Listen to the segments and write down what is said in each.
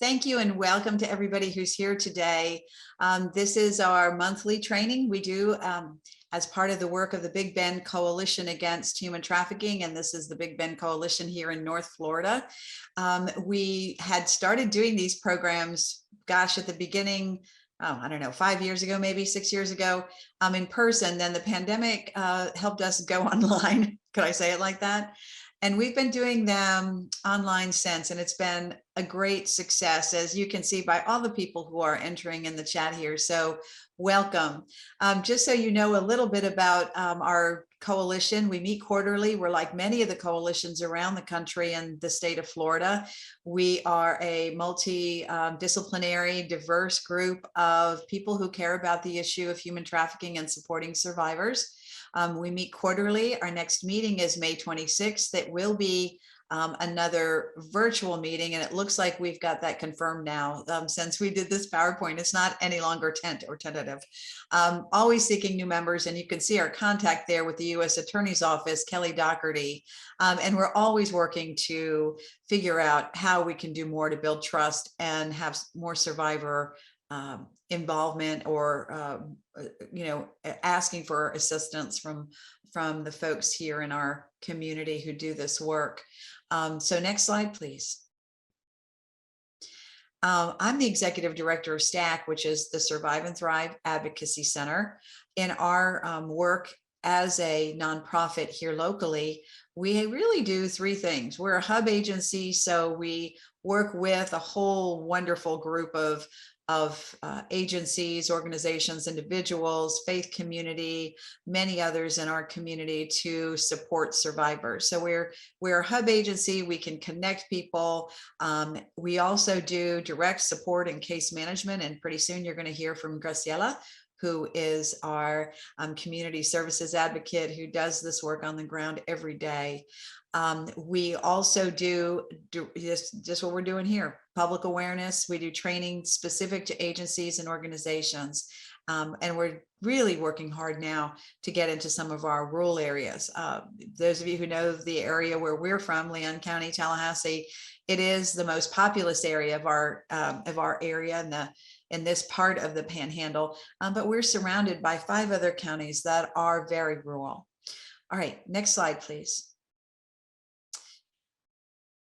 Thank you and welcome to everybody who's here today. This is our monthly training we do as part of the work of the Big Bend Coalition Against Human Trafficking, and this is the Big Bend Coalition here in North Florida. We had started doing these programs, gosh, at the beginning, I don't know, 5 years ago, maybe 6 years ago, in person. Then the pandemic helped us go online. Could I say it like that? And we've been doing them online since, and it's been a great success, as you can see by all the people who are entering in the chat here. So welcome. Just so you know a little bit about our coalition, we meet quarterly. We're like many of the coalitions around the country and the state of Florida. We are a multidisciplinary, diverse group of people who care about the issue of human trafficking and supporting survivors. We meet quarterly. Our next meeting is May 26th. It will be another virtual meeting, and it looks like we've got that confirmed now. Since we did this PowerPoint, it's not any longer tentative. Always seeking new members, and you can see our contact there with the U.S. Attorney's Office, Kelly Doherty, and we're always working to figure out how we can do more to build trust and have more survivor involvement, or asking for assistance from the folks here in our community who do this work. So next slide, please. I'm the executive director of STAC, which is the Survive and Thrive Advocacy Center. In our work as a nonprofit here locally, we really do three things. We're a hub agency, so we work with a whole wonderful group of agencies, organizations, individuals, faith community, many others in our community to support survivors. So we're a hub agency. We can connect people. We also do direct support and case management, and pretty soon you're going to hear from Graciela, who is our community services advocate who does this work on the ground every day. We also do just what we're doing here, public awareness. We do training specific to agencies and organizations. And we're really working hard now to get into some of our rural areas. Those of you who know the area where we're from, Leon County, Tallahassee, it is the most populous area of our area in this part of the Panhandle, but we're surrounded by 5 other counties that are very rural. All right, next slide, please.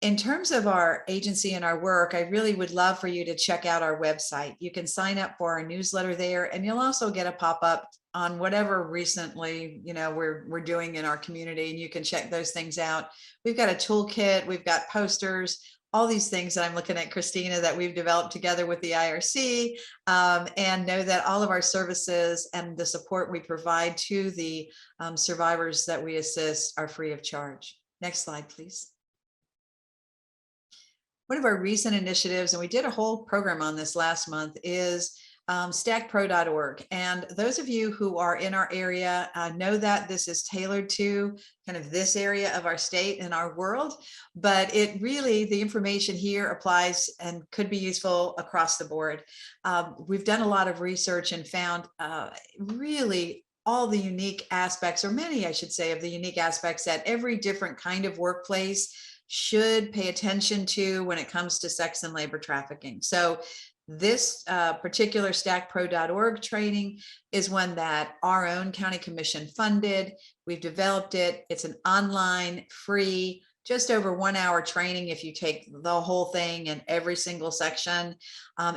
In terms of our agency and our work, I really would love for you to check out our website. You can sign up for our newsletter there, and you'll also get a pop-up on whatever recently we're doing in our community, and you can check those things out. We've got a toolkit, we've got posters, all these things that I'm looking at, Kristina, that we've developed together with the IRC, and know that all of our services and the support we provide to the survivors that we assist are free of charge. Next slide, please. One of our recent initiatives, and we did a whole program on this last month, is stackpro.org. And those of you who are in our area know that this is tailored to kind of this area of our state and our world, but it really, the information here applies and could be useful across the board. We've done a lot of research and found really all the unique aspects, or many, I should say, of the unique aspects that every different kind of workplace should pay attention to when it comes to sex and labor trafficking. So this particular stackpro.org training is one that our own county commission funded. We've developed it. It's an online, free, just over 1 hour training. If you take the whole thing and every single section,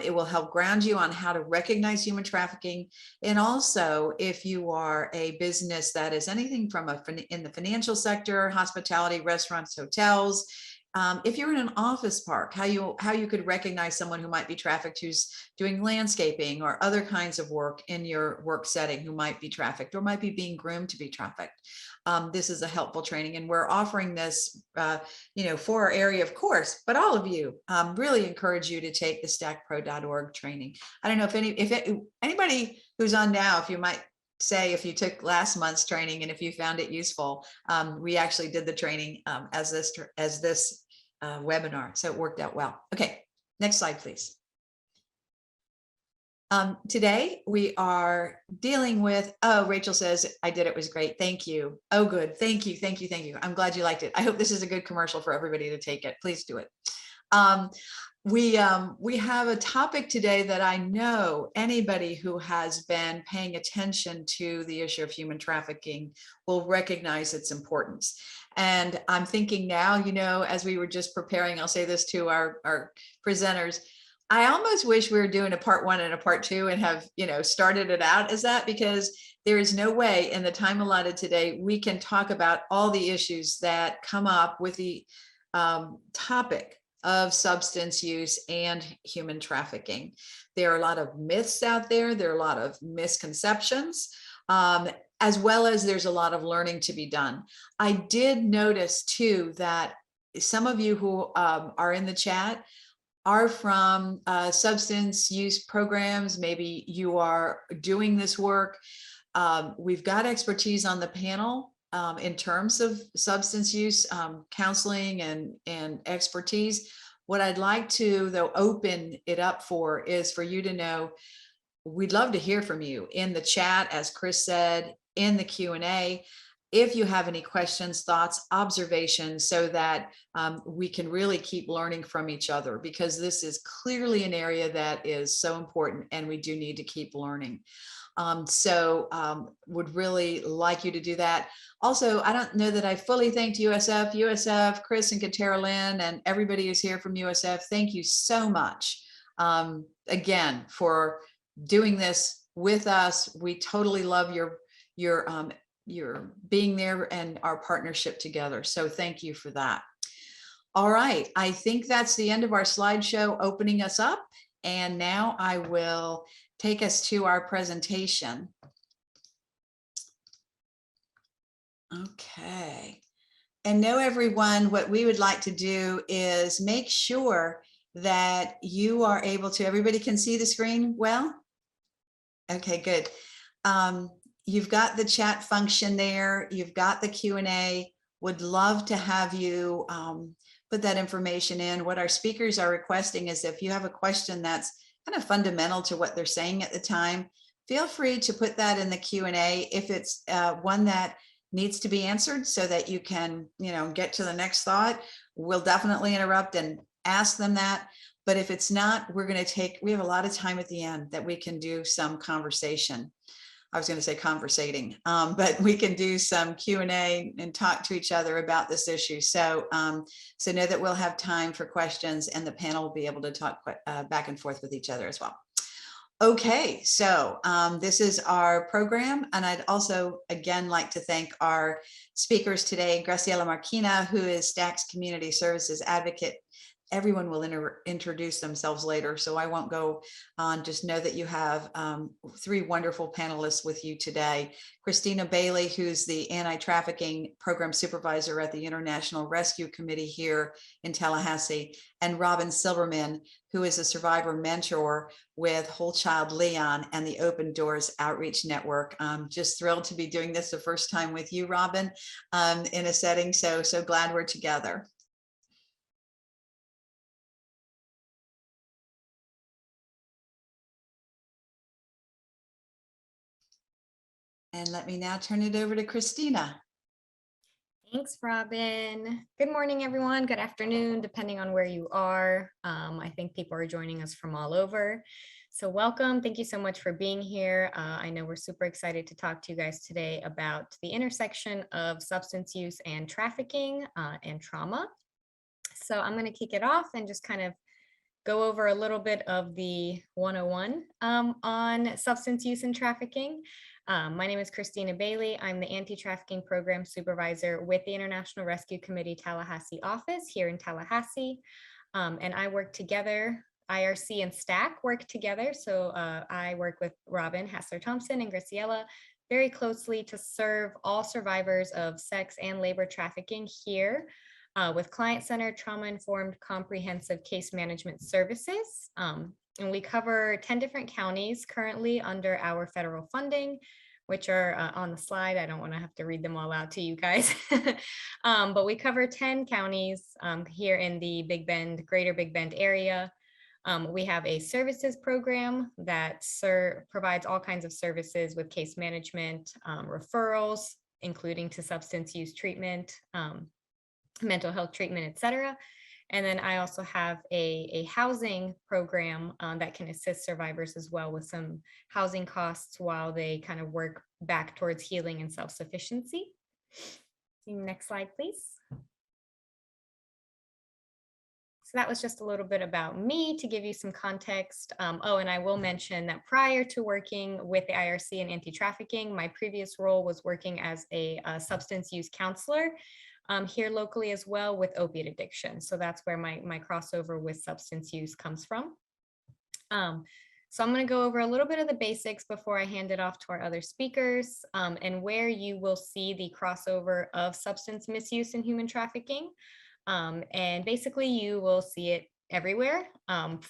it will help ground you on how to recognize human trafficking. And also, if you are a business that is anything from in the financial sector, hospitality, restaurants, hotels, if you're in an office park, how you could recognize someone who might be trafficked, who's doing landscaping or other kinds of work in your work setting, who might be trafficked or might be being groomed to be trafficked. This is a helpful training, and we're offering this, for our area, of course, but all of you, really encourage you to take the stackpro.org training. I don't know if anybody who's on now, if you might say, if you took last month's training and if you found it useful, we actually did the training as this webinar, so it worked out well. Okay, next slide, please. Today we are dealing with, oh, Rachel says, I did, it was great. Thank you. Oh, good. Thank you. Thank you. Thank you. I'm glad you liked it. I hope this is a good commercial for everybody to take it. Please do it. we have a topic today that I know anybody who has been paying attention to the issue of human trafficking will recognize its importance. And I'm thinking now, you know, as we were just preparing, I'll say this to our presenters, I almost wish we were doing a part 1 and a part 2 and have, you know, started it out as that, because there is no way in the time allotted today we can talk about all the issues that come up with the topic of substance use and human trafficking. There are a lot of myths out there. There are a lot of misconceptions, as well as there's a lot of learning to be done. I did notice too that some of you who are in the chat are from substance use programs. Maybe you are doing this work. We've got expertise on the panel in terms of substance use, counseling and expertise. What I'd like to, though, open it up for is for you to know, we'd love to hear from you in the chat, as Chris said, in the Q&A. If you have any questions, thoughts, observations, so that we can really keep learning from each other, because this is clearly an area that is so important and we do need to keep learning. Would really like you to do that. Also, I don't know that I fully thanked USF, Chris and Katara Lynn, and everybody who's here from USF. Thank you so much again for doing this with us. We totally love your being there and our partnership together. So thank you for that. All right, I think that's the end of our slideshow opening us up. And now I will take us to our presentation. Okay. And know, everyone, what we would like to do is make sure that you are able to, everybody can see the screen well? Okay, good. You've got the chat function there. You've got the Q&A. Would love to have you put that information in. What our speakers are requesting is, if you have a question that's kind of fundamental to what they're saying at the time, feel free to put that in the Q&A. If it's one that needs to be answered so that you can, you know, get to the next thought, we'll definitely interrupt and ask them that. But if it's not, we're going to we have a lot of time at the end that we can do some conversation. I was going to say conversating, but we can do some Q&A and talk to each other about this issue. So, so know that we'll have time for questions, and the panel will be able to talk back and forth with each other as well. Okay, so this is our program, and I'd also again like to thank our speakers today, Graciela Markina, who is STAC's Community Services Advocate. Everyone will introduce themselves later, so I won't go on. Just know that you have 3 wonderful panelists with you today. Kristina Bailey, who's the Anti-Trafficking Program Supervisor at the International Rescue Committee here in Tallahassee, and Robin Silberman, who is a survivor mentor with Whole Child Leon and the Open Doors Outreach Network. I'm just thrilled to be doing this the first time with you, Robin, in a setting, so glad we're together. And let me now turn it over to Kristina. Thanks, Robin. Good morning, everyone. Good afternoon, depending on where you are. I think people are joining us from all over. So welcome. Thank you so much for being here. I know we're super excited to talk to you guys today about the intersection of substance use and trafficking and trauma. So I'm going to kick it off and just kind of go over a little bit of the 101 on substance use and trafficking. My name is Kristina Bailey. I'm the Anti-Trafficking Program Supervisor with the International Rescue Committee Tallahassee office here in Tallahassee. And I work together, IRC and STAC work together. So I work with Robin, Thompson, and Graciela very closely to serve all survivors of sex and labor trafficking here with client-centered, trauma-informed, comprehensive case management services. And we cover 10 different counties currently under our federal funding, which are on the slide. I don't want to have to read them all out to you guys. But we cover 10 counties here in the Big Bend, greater Big Bend area. We have a services program that provides all kinds of services with case management, referrals, including to substance use treatment, mental health treatment, etc. And then I also have a housing program that can assist survivors as well with some housing costs while they kind of work back towards healing and self-sufficiency. Next slide, please. So that was just a little bit about me to give you some context. Oh, and I will mention that prior to working with the IRC and anti-trafficking, my previous role was working as a substance use counselor here locally as well with opiate addiction. So that's where my crossover with substance use comes from. So I'm going to go over a little bit of the basics before I hand it off to our other speakers, and where you will see the crossover of substance misuse and human trafficking. And basically you will see it everywhere,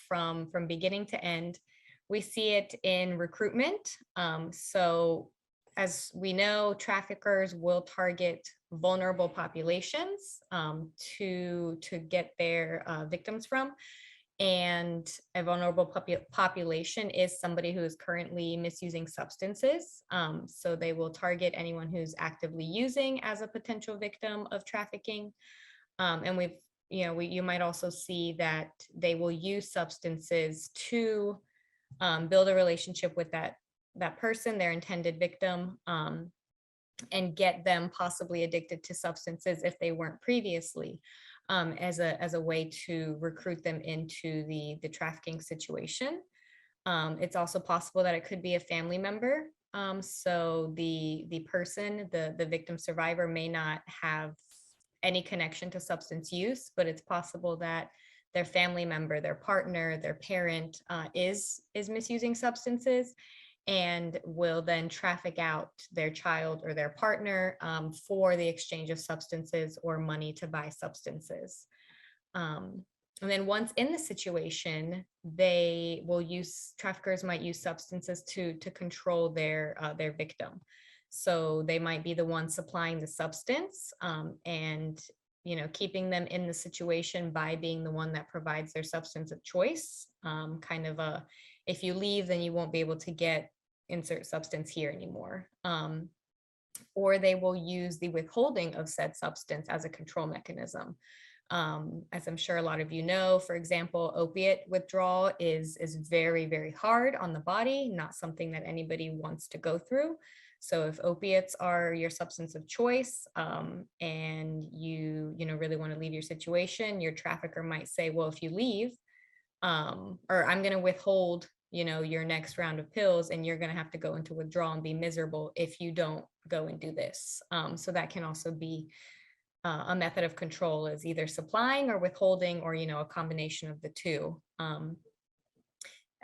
from beginning to end. We see it in recruitment. So as we know, traffickers will target vulnerable populations to get their victims from. And a vulnerable population is somebody who is currently misusing substances. So they will target anyone who's actively using as a potential victim of trafficking. And you might also see that they will use substances to build a relationship with that person, their intended victim, and get them possibly addicted to substances if they weren't previously, as a way to recruit them into the trafficking situation. It's also possible that it could be a family member. So the person, the victim survivor, may not have any connection to substance use, but it's possible that their family member, their partner, their parent is misusing substances, and will then traffic out their child or their partner for the exchange of substances or money to buy substances. And then once in the situation, traffickers might use substances to control their victim. So they might be the one supplying the substance, and keeping them in the situation by being the one that provides their substance of choice. Kind of if you leave, then you won't be able to insert substance here anymore. Or they will use the withholding of said substance as a control mechanism. As I'm sure a lot of you know, for example, opiate withdrawal is very, very hard on the body, not something that anybody wants to go through. So if opiates are your substance of choice, and you really want to leave your situation, your trafficker might say, well, if you leave, or I'm going to withhold your next round of pills, and you're going to have to go into withdrawal and be miserable if you don't go and do this. So that can also be a method of control, is either supplying or withholding, or a combination of the two.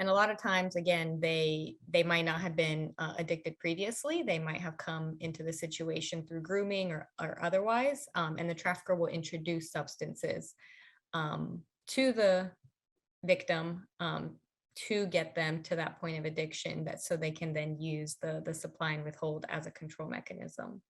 And a lot of times, again, they might not have been addicted previously. They might have come into the situation through grooming or otherwise, and the trafficker will introduce substances to the victim to get them to that point of addiction, so they can then use the supply and withhold as a control mechanism.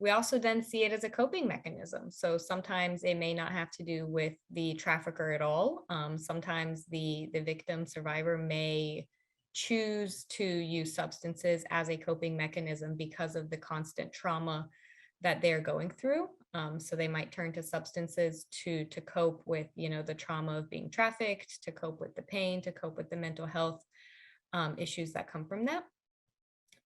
We also then see it as a coping mechanism. So sometimes it may not have to do with the trafficker at all. Sometimes the victim survivor may choose to use substances as a coping mechanism because of the constant trauma that they're going through. So they might turn to substances to cope with, the trauma of being trafficked, to cope with the pain, to cope with the mental health issues that come from that.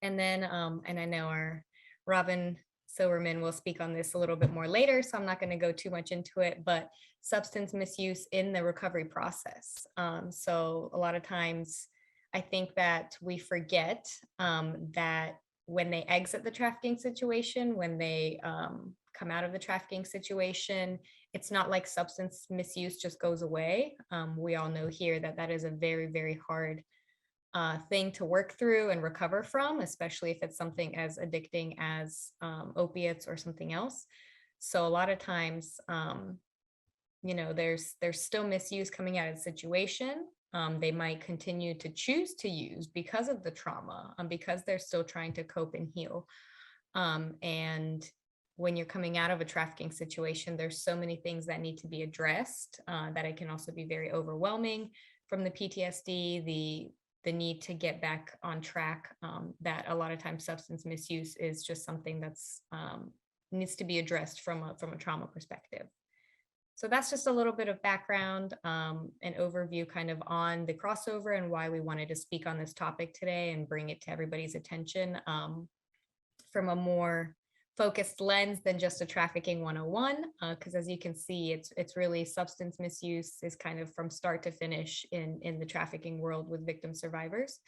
And then, and I know our Robin Silberman will speak on this a little bit more later, so I'm not going to go too much into it, but substance misuse in the recovery process. So a lot of times I think that we forget that when they exit the trafficking situation, when they come out of the trafficking situation, it's not like substance misuse just goes away. We all know here that is a very, very hard thing to work through and recover from, especially if it's something as addicting as opiates or something else. So a lot of times, there's still misuse coming out of the situation. They might continue to choose to use because of the trauma, because they're still trying to cope and heal. And when you're coming out of a trafficking situation, there's so many things that need to be addressed that it can also be very overwhelming, from the PTSD, the need to get back on track, that a lot of times substance misuse is just something that's needs to be addressed from a trauma perspective. So that's just a little bit of background, an overview kind of on the crossover and why we wanted to speak on this topic today and bring it to everybody's attention from a more focused lens than just a trafficking 101, because as you can see, it's really substance misuse is kind of from start to finish in the trafficking world with victim survivors.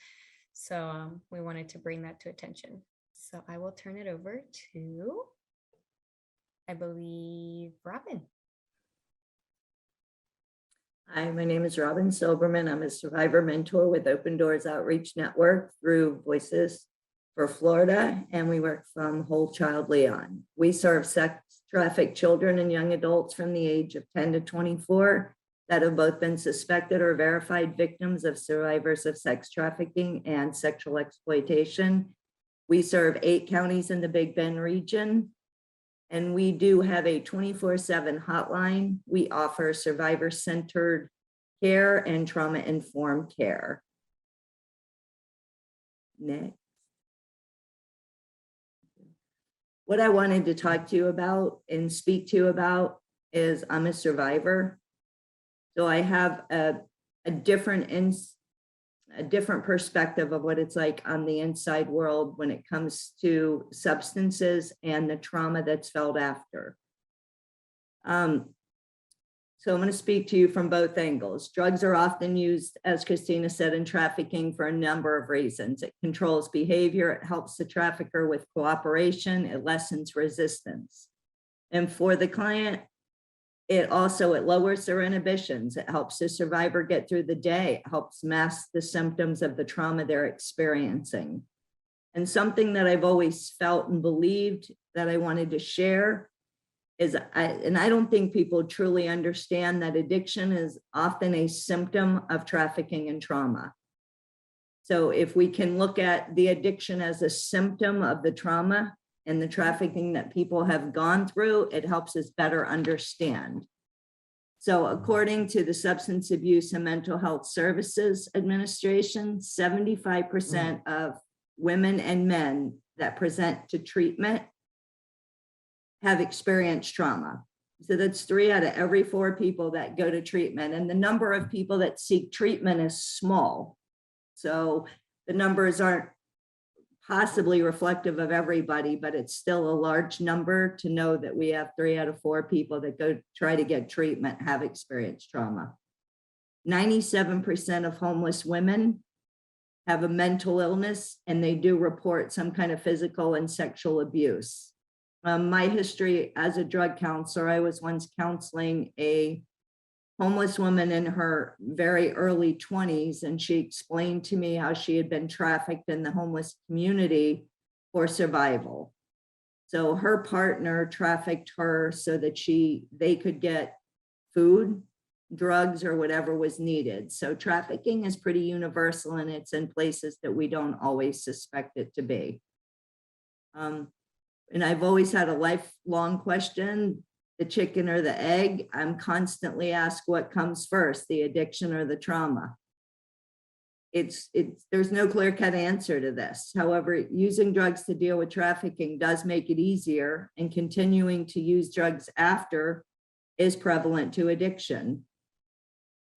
So we wanted to bring that to attention. So I will turn it over to, I believe, Robin. Hi, my name is Robin Silberman. I'm a survivor mentor with Open Doors Outreach Network through Voices for Florida, and we work from Whole Child Leon. We serve sex trafficked children and young adults from the age of 10 to 24 that have both been suspected or verified victims of survivors of sex trafficking and sexual exploitation. We serve 8 counties in the Big Bend region, and we do have a 24/7 hotline. We offer survivor-centered care and trauma-informed care. Next. What I wanted to talk to you about and speak to you about is I'm a survivor. So I have a different perspective of what it's like on the inside world when it comes to substances and the trauma that's felt after. So I'm going to speak to you from both angles. Drugs are often used, as Kristina said, in trafficking for a number of reasons. It controls behavior, it helps the trafficker with cooperation, it lessens resistance. And for the client, it lowers their inhibitions. It helps the survivor get through the day. It helps mask the symptoms of the trauma they're experiencing. And something that I've always felt and believed that I wanted to share is, I don't think people truly understand that addiction is often a symptom of trafficking and trauma. So if we can look at the addiction as a symptom of the trauma and the trafficking that people have gone through, it helps us better understand. So according to the Substance Abuse and Mental Health Services Administration, 75% of women and men that present to treatment have experienced trauma. So that's 3 out of every 4 people that go to treatment. And the number of people that seek treatment is small. So the numbers aren't possibly reflective of everybody, but it's still a large number to know that we have 3 out of 4 people that go try to get treatment have experienced trauma. 97% of homeless women have a mental illness, and they do report some kind of physical and sexual abuse. My history as a drug counselor, I was once counseling a homeless woman in her very early 20s, and she explained to me how she had been trafficked in the homeless community for survival. So her partner trafficked her so that they could get food, drugs, or whatever was needed. So trafficking is pretty universal, and it's in places that we don't always suspect it to be. And I've always had a lifelong question, the chicken or the egg. I'm constantly asked what comes first, the addiction or the trauma. There's no clear-cut answer to this. However, using drugs to deal with trafficking does make it easier, and continuing to use drugs after is prevalent to addiction.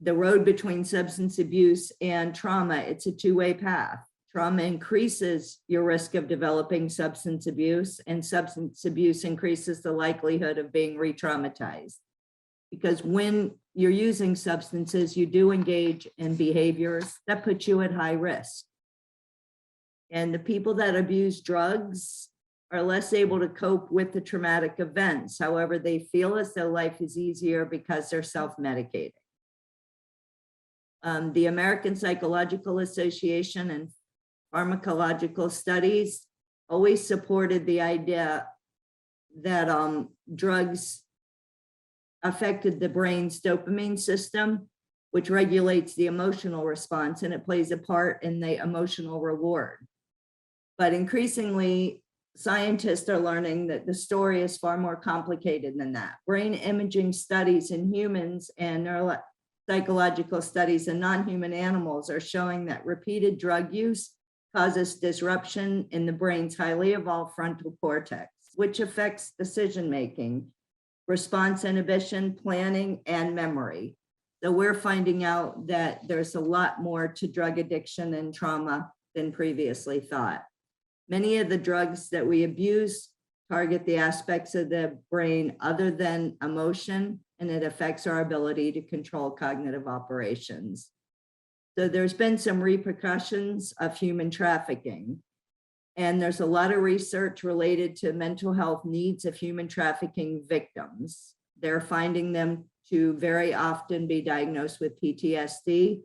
The road between substance abuse and trauma, it's a two-way path. Trauma increases your risk of developing substance abuse, and substance abuse increases the likelihood of being re-traumatized. Because when you're using substances, you do engage in behaviors that put you at high risk. And the people that abuse drugs are less able to cope with the traumatic events. However, they feel as though life is easier because they're self-medicating. The American Psychological Association and pharmacological studies always supported the idea that drugs affected the brain's dopamine system, which regulates the emotional response, and it plays a part in the emotional reward. But increasingly, scientists are learning that the story is far more complicated than that. Brain imaging studies in humans and neuropsychological studies in non-human animals are showing that repeated drug use causes disruption in the brain's highly evolved frontal cortex, which affects decision-making, response inhibition, planning, and memory. So we're finding out that there's a lot more to drug addiction and trauma than previously thought. Many of the drugs that we abuse target the aspects of the brain other than emotion, and it affects our ability to control cognitive operations. So there's been some repercussions of human trafficking, and there's a lot of research related to mental health needs of human trafficking victims. They're finding them to very often be diagnosed with PTSD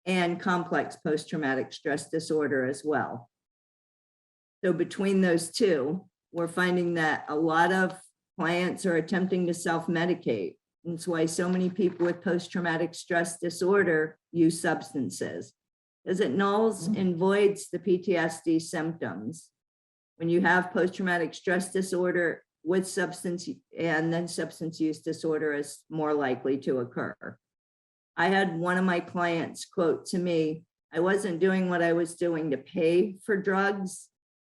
and complex post-traumatic stress disorder as well. So between those two, we're finding that a lot of clients are attempting to self-medicate. That's why so many people with post-traumatic stress disorder use substances, because it nulls and voids the PTSD symptoms. When you have post-traumatic stress disorder with substance, and then substance use disorder is more likely to occur. I had one of my clients quote to me, "I wasn't doing what I was doing to pay for drugs.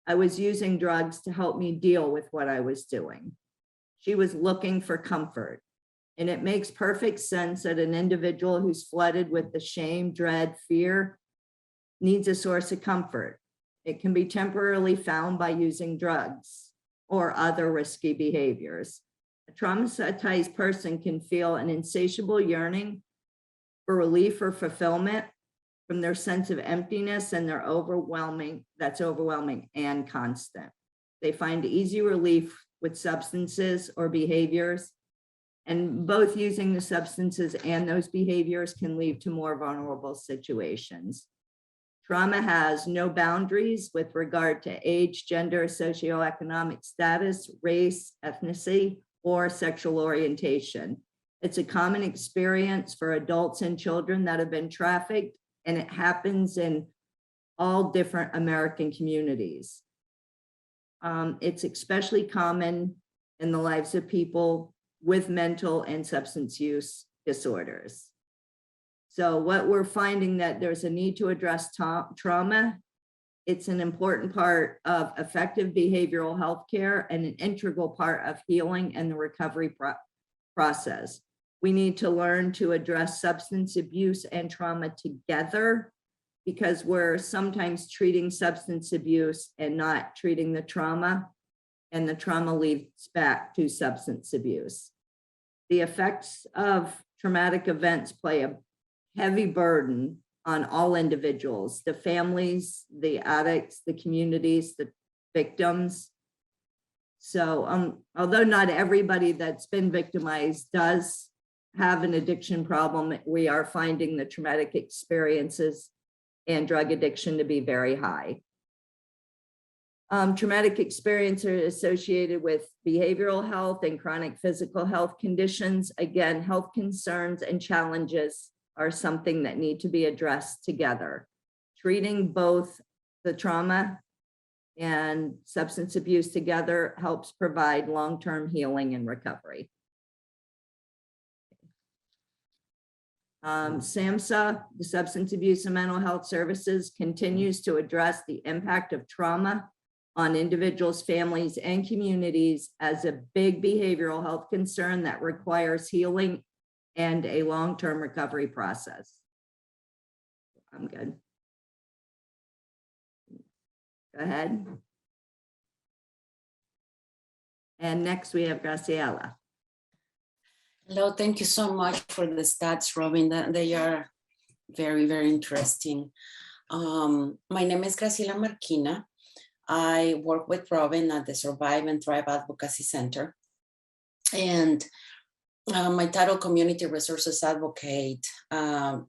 I was using drugs to help me deal with what I was doing." She was looking for comfort. And it makes perfect sense that an individual who's flooded with the shame, dread, fear needs a source of comfort. It can be temporarily found by using drugs or other risky behaviors. A traumatized person can feel an insatiable yearning for relief or fulfillment from their sense of emptiness, and that's overwhelming and constant. They find easy relief with substances or behaviors, and both using the substances and those behaviors can lead to more vulnerable situations. Trauma has no boundaries with regard to age, gender, socioeconomic status, race, ethnicity, or sexual orientation. It's a common experience for adults and children that have been trafficked, and it happens in all different American communities. It's especially common in the lives of people with mental and substance use disorders. So what we're finding that there's a need to address trauma. It's an important part of effective behavioral health care and an integral part of healing and the recovery process. We need to learn to address substance abuse and trauma together, because we're sometimes treating substance abuse and not treating the trauma, and the trauma leads back to substance abuse. The effects of traumatic events play a heavy burden on all individuals, the families, the addicts, the communities, the victims. So although not everybody that's been victimized does have an addiction problem, we are finding the traumatic experiences and drug addiction to be very high. Traumatic experiences are associated with behavioral health and chronic physical health conditions. Again, health concerns and challenges are something that need to be addressed together. Treating both the trauma and substance abuse together helps provide long-term healing and recovery. SAMHSA, the Substance Abuse and Mental Health Services, continues to address the impact of trauma on individuals, families, and communities as a big behavioral health concern that requires healing and a long-term recovery process. I'm good. Go ahead. And next we have Graciela. Hello, thank you so much for the stats, Robin. They are very, very interesting. My name is Graciela Markina. I work with Robin at the Survive and Thrive Advocacy Center. And my title, Community Resources Advocate. Robin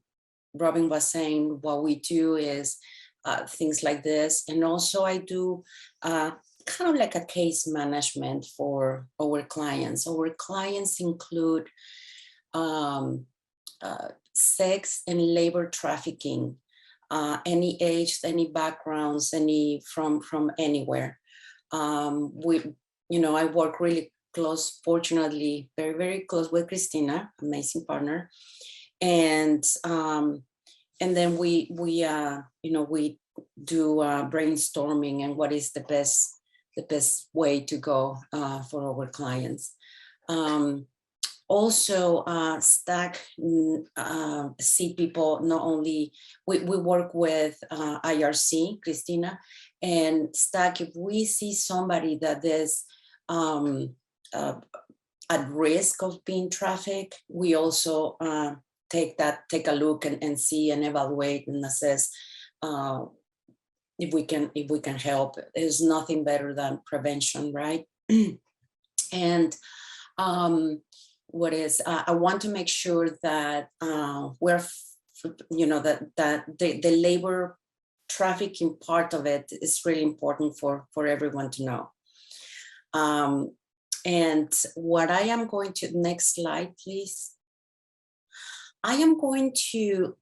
was saying what we do is things like this. And also I do kind of like a case management for our clients. Our clients include sex and labor trafficking, any age, any backgrounds, any from anywhere. I work really close, fortunately, very, very close with Kristina, amazing partner. And then we do brainstorming and what is the best way to go for our clients. Also, STAC see people not only, we work with IRC, Kristina, and STAC, if we see somebody that is at risk of being trafficked, we also take a look and see and evaluate and assess if we can help. There's nothing better than prevention, right? And I want to make sure that we're, that the labor trafficking part of it is really important for everyone to know. And what I am going to, next slide, please. I am going to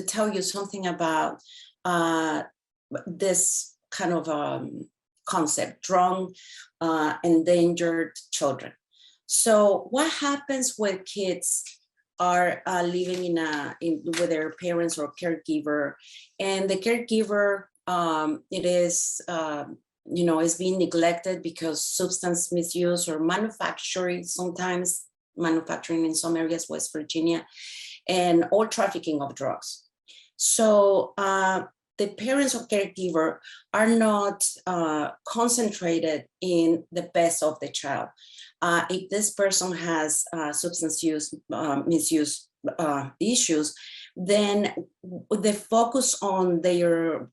tell you something about this kind of concept, drunk, endangered children. So what happens when kids are living with their parents or caregiver, and the caregiver, it is, is being neglected because substance misuse or manufacturing, sometimes manufacturing in some areas, West Virginia, or trafficking of drugs. So the parents or caregiver are not concentrated in the best of the child. If this person has substance use, misuse issues, then the focus on their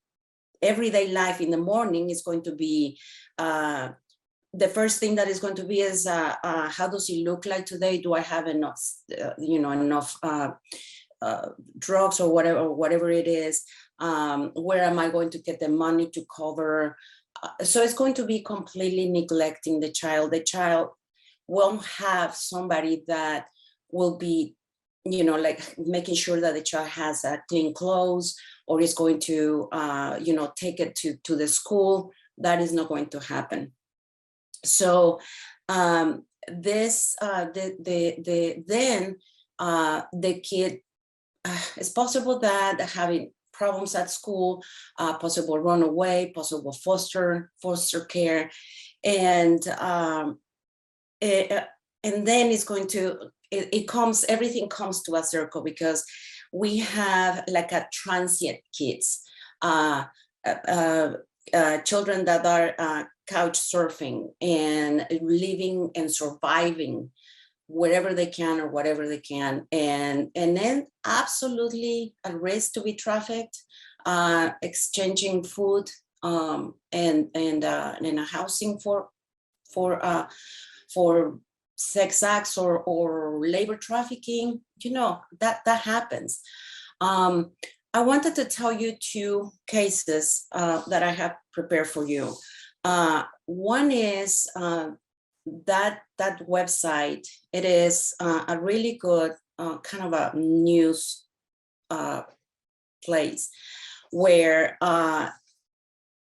everyday life in the morning is going to be, the first thing that is going to be is, how does he look like today? Do I have enough, enough drugs or whatever it is? Where am I going to get the money to cover? So it's going to be completely neglecting the child. The child won't have somebody that will be, like making sure that the child has clean clothes, or is going to, take it to the school. That is not going to happen. So then the kid, it's possible that having problems at school, possible runaway, possible foster care, and then it's going to, everything comes to a circle, because we have like a transient kids, children that are couch surfing and living and surviving wherever they can or whatever they can, and then absolutely at risk to be trafficked, exchanging food and a housing for sex acts or labor trafficking. That happens. I wanted to tell you two cases that I have prepared for you. One is that website. It is a really good kind of a news place where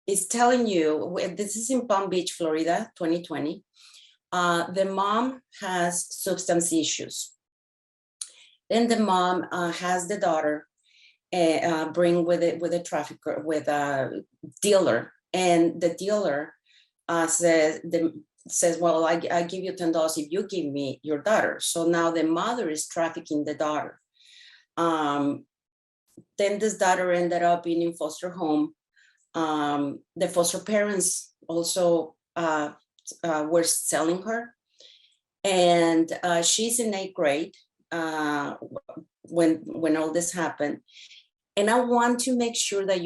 it's telling you, this is in Palm Beach, Florida, 2020. The mom has substance issues. Then the mom has the daughter bring with a trafficker, with a dealer, and the dealer says, well, I give you $10 if you give me your daughter. So now the mother is trafficking the daughter. Then this daughter ended up being in foster home. The foster parents also were selling her, and she's in 8th grade when all this happened. And I want to make sure that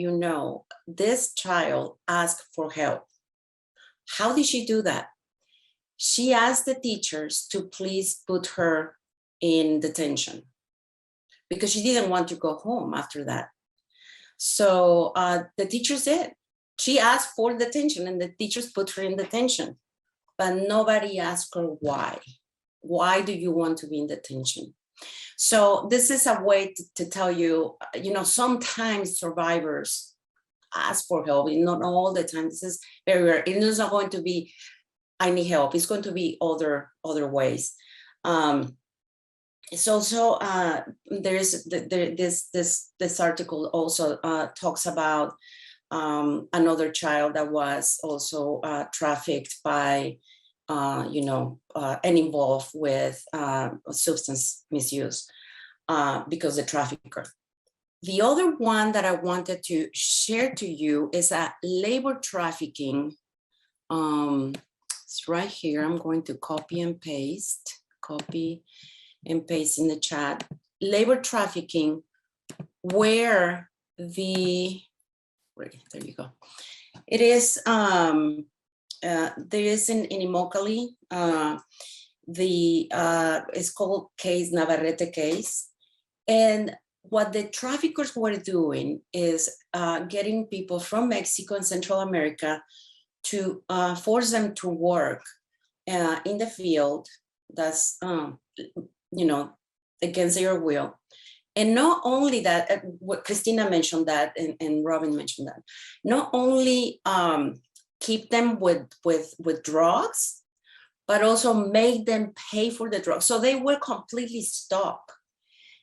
this child asked for help. How did she do that? She asked the teachers to please put her in detention because she didn't want to go home after that. So the teachers did. She asked for detention and the teachers put her in detention, but nobody asked her why. Why do you want to be in detention? So this is a way to tell you, sometimes survivors ask for help, not all the time. This is very rare. It is not going to be, I need help. It's going to be other ways. It's also, there's this article also talks about another child that was also trafficked by and involved with substance misuse because the trafficker. The other one that I wanted to share to you is that labor trafficking. It's right here. I'm going to copy and paste in the chat. Labor trafficking, where there you go. It is, there is in Immokalee, it's called case Navarrete case. And what the traffickers were doing is getting people from Mexico and Central America to force them to work in the field. That's, against their will. And not only that, what Kristina mentioned that, and Robin mentioned that, not only keep them with drugs, but also make them pay for the drugs. So they were completely stuck.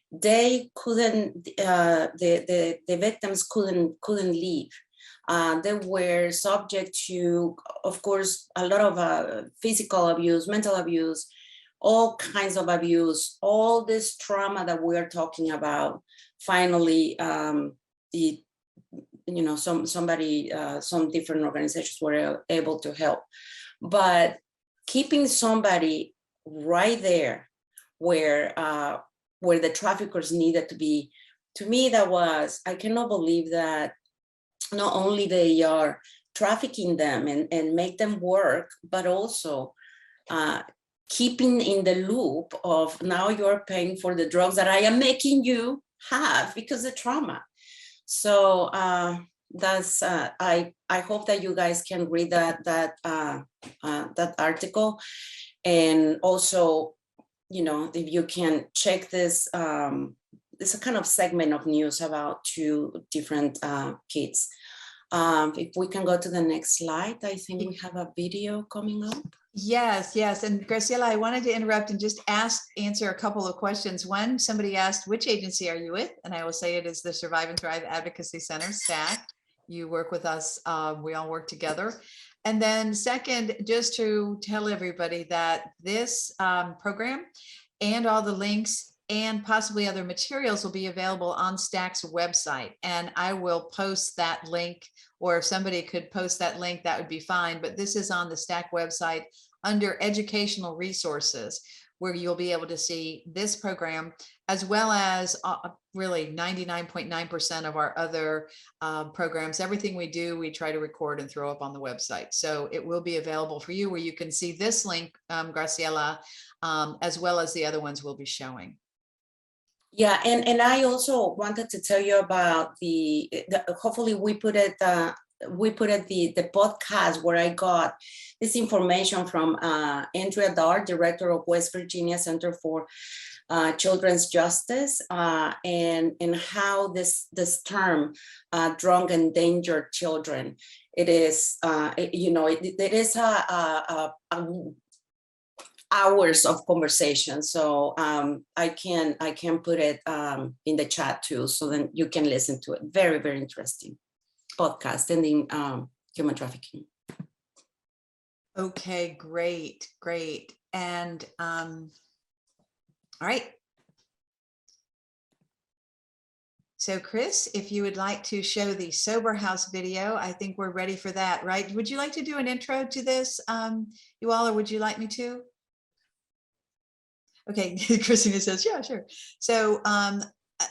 They couldn't, the victims couldn't leave. They were subject to, of course, a lot of physical abuse, mental abuse, all kinds of abuse, all this trauma that we are talking about. Finally, some different organizations were able to help. But keeping somebody right there where the traffickers needed to be, to me, I cannot believe that not only they are trafficking them and make them work, but also keeping in the loop of now you're paying for the drugs that I am making you have because of trauma. So that's I hope that you guys can read that article, and also, if you can check this. It's a kind of segment of news about two different kids. If we can go to the next slide, I think we have a video coming up. Yes. And Graciela, I wanted to interrupt and just answer a couple of questions. One, somebody asked, which agency are you with? And I will say it is the Survive and Thrive Advocacy Center, STAC. You work with us. We all work together. And then second, just to tell everybody that this program and all the links and possibly other materials will be available on STAC's website. And I will post that link, or if somebody could post that link, that would be fine. But this is on the STAC website under educational resources, where you'll be able to see this program, as well as really 99.9% of our other programs. Everything we do, we try to record and throw up on the website. So it will be available for you, where you can see this link, Graciela, as well as the other ones we'll be showing. Yeah, and I also wanted to tell you about the hopefully we put it the podcast where I got this information from Andrea Dar, director of West Virginia Center for Children's Justice, and how this term drunk and endangered children, it is it is a hours of conversation. So I can put it in the chat too, so then you can listen to it. Very, very interesting podcast ending human trafficking. Okay, great. And all right. So Chris, if you would like to show the Sober House video, I think we're ready for that, right? Would you like to do an intro to this, you all, or would you like me to? Okay, Kristina says, yeah, sure. So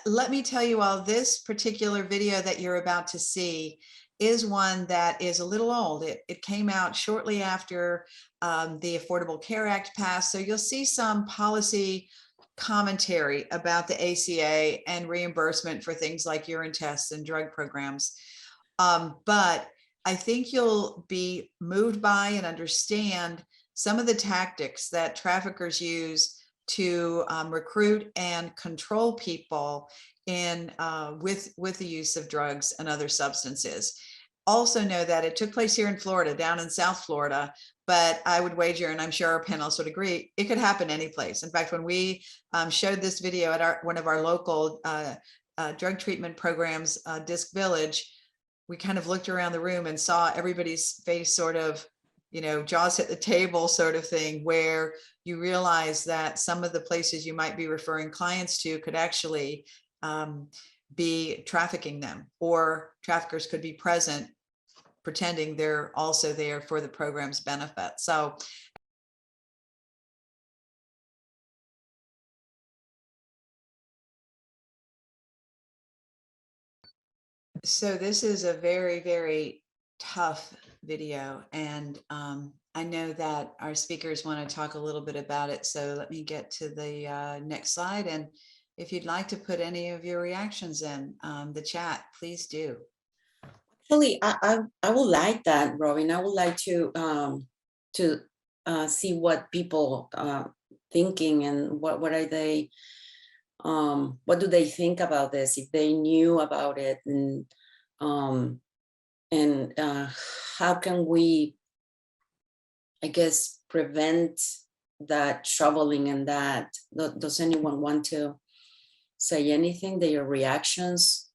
let me tell you all, this particular video that you're about to see is one that is a little old. It came out shortly after the Affordable Care Act passed. So you'll see some policy commentary about the ACA and reimbursement for things like urine tests and drug programs. But I think you'll be moved by and understand some of the tactics that traffickers use to recruit and control people in with the use of drugs and other substances. Also know that it took place here in Florida, down in South Florida, but I would wager, and I'm sure our panelists would agree, it could happen any place. In fact, when we showed this video at one of our local drug treatment programs, Disc Village, we kind of looked around the room and saw everybody's face sort of jaws hit the table sort of thing, where you realize that some of the places you might be referring clients to could actually be trafficking them, or traffickers could be present pretending they're also there for the program's benefit. So this is a very, very tough video, and I know that our speakers want to talk a little bit about it. So let me get to the next slide. And if you'd like to put any of your reactions in the chat, please do. Actually, I would like that, Robin. I would like to see what people thinking, and what are they, what do they think about this, if they knew about it, and how can we, I guess, prevent that troubling, and that, does anyone want to say anything, their reactions?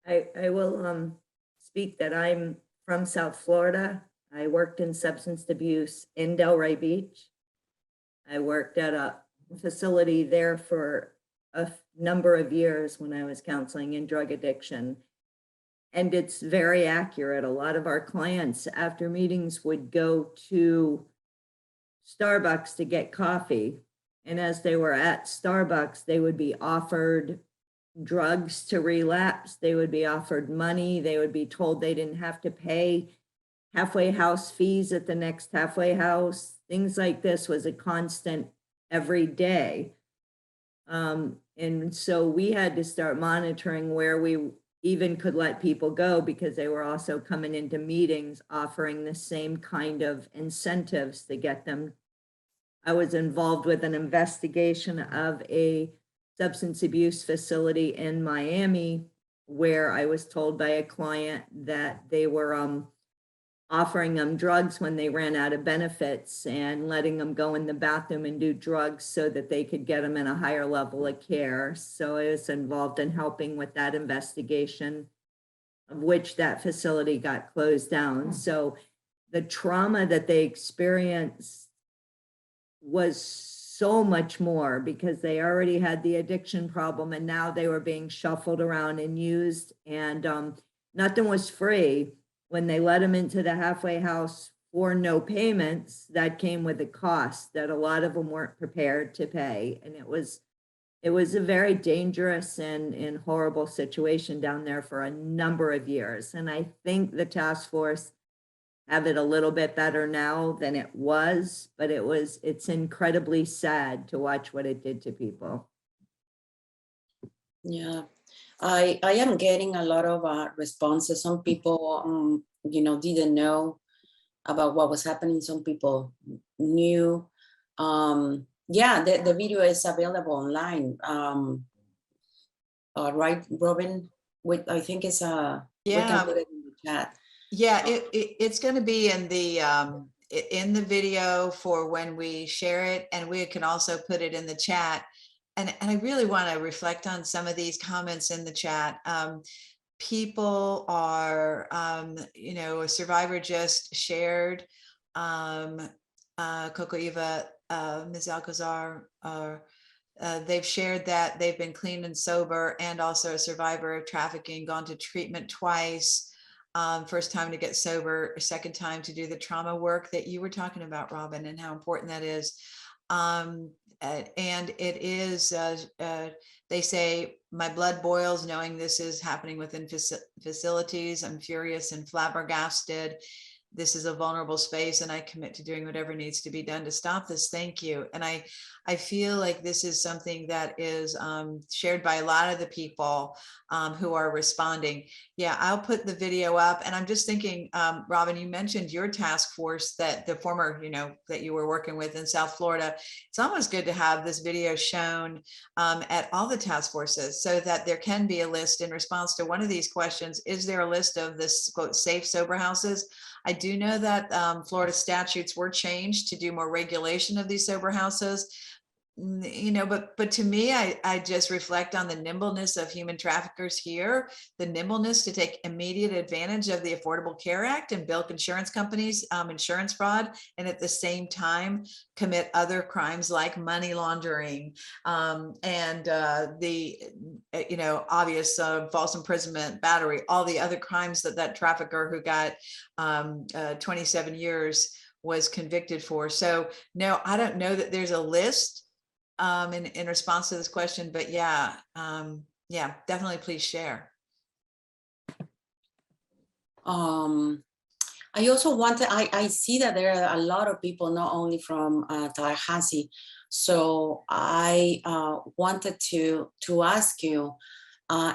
I will speak that I'm from South Florida. I worked in substance abuse in Delray Beach. I worked at a facility there for a number of years when I was counseling in drug addiction. And it's very accurate. A lot of our clients after meetings would go to Starbucks to get coffee. And as they were at Starbucks, they would be offered drugs to relapse. They would be offered money. They would be told they didn't have to pay halfway house fees at the next halfway house. Things like this was a constant every day. And so we had to start monitoring where we even could let people go, because they were also coming into meetings offering the same kind of incentives to get them. I was involved with an investigation of a substance abuse facility in Miami, where I was told by a client that they were offering them drugs when they ran out of benefits, and letting them go in the bathroom and do drugs so that they could get them in a higher level of care. So I was involved in helping with that investigation, of which that facility got closed down. So the trauma that they experienced was so much more, because they already had the addiction problem, and now they were being shuffled around and used, and nothing was free. When they let them into the halfway house for no payments, that came with a cost that a lot of them weren't prepared to pay. And it was a very dangerous and horrible situation down there for a number of years. And I think the task force have it a little bit better now than it was, but it's incredibly sad to watch what it did to people. Yeah, I am getting a lot of responses. Some people, didn't know about what was happening. Some people knew. Yeah, the video is available online. Right, Robin? I think it's we can put it in the chat. Yeah, it's going to be in the video for when we share it, and we can also put it in the chat. And I really want to reflect on some of these comments in the chat. People are, a survivor just shared, Coco Eva, Ms. Alcazar, they've shared that they've been clean and sober, and also a survivor of trafficking, gone to treatment twice. First time to get sober, second time to do the trauma work that you were talking about, Robin, and how important that is. And it is, they say, my blood boils knowing this is happening within facilities. I'm furious and flabbergasted. This is a vulnerable space, and I commit to doing whatever needs to be done to stop this. Thank you. And I feel like this is something that is shared by a lot of the people who are responding. Yeah, I'll put the video up. And I'm just thinking, Robin, you mentioned your task force, that the former, that you were working with in South Florida. It's almost good to have this video shown at all the task forces, so that there can be a list in response to one of these questions. Is there a list of this, quote, safe sober houses? I do know that Florida statutes were changed to do more regulation of these sober houses. You know, but to me, I just reflect on the nimbleness of human traffickers here, the nimbleness to take immediate advantage of the Affordable Care Act and bilk insurance companies, insurance fraud, and at the same time commit other crimes like money laundering, and the, you know, obvious false imprisonment, battery, all the other crimes that trafficker who got 27 years was convicted for. So no, I don't know that there's a list in response to this question, but yeah, yeah, definitely please share. I also wanted, I see that there are a lot of people, not only from Tallahassee. So I wanted to ask you,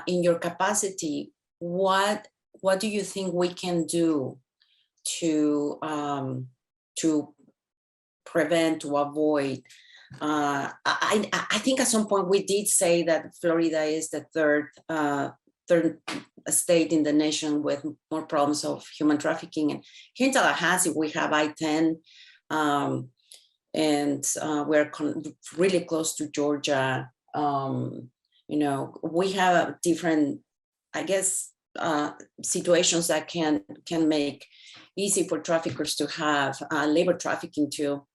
in your capacity, what do you think we can do to prevent, to avoid? I think at some point we did say that Florida is the third state in the nation with more problems of human trafficking. And here in Tallahassee, we have I-10, and we're really close to Georgia. You know, we have different, I guess, situations that can make easy for traffickers to have labor trafficking too.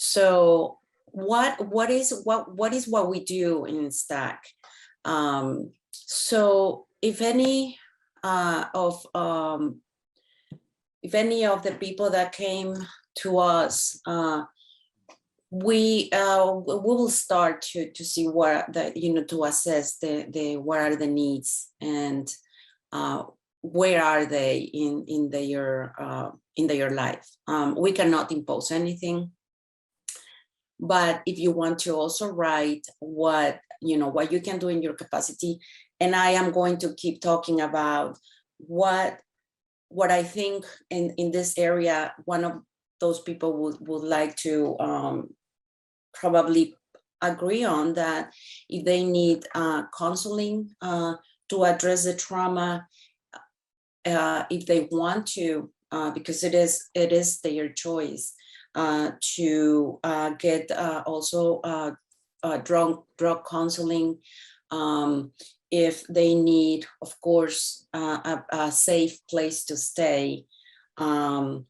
So what is what we do in STAC? So if any of the people that came to us, we will start to see what the, you know, to assess the what are the needs and where are they in their life. We cannot impose anything. But if you want to also write what you can do in your capacity, and I am going to keep talking about what I think in this area, one of those people would like to probably agree on, that if they need counseling to address the trauma, if they want to, because it is their choice, to get also drug counseling, if they need, of course, a safe place to stay. I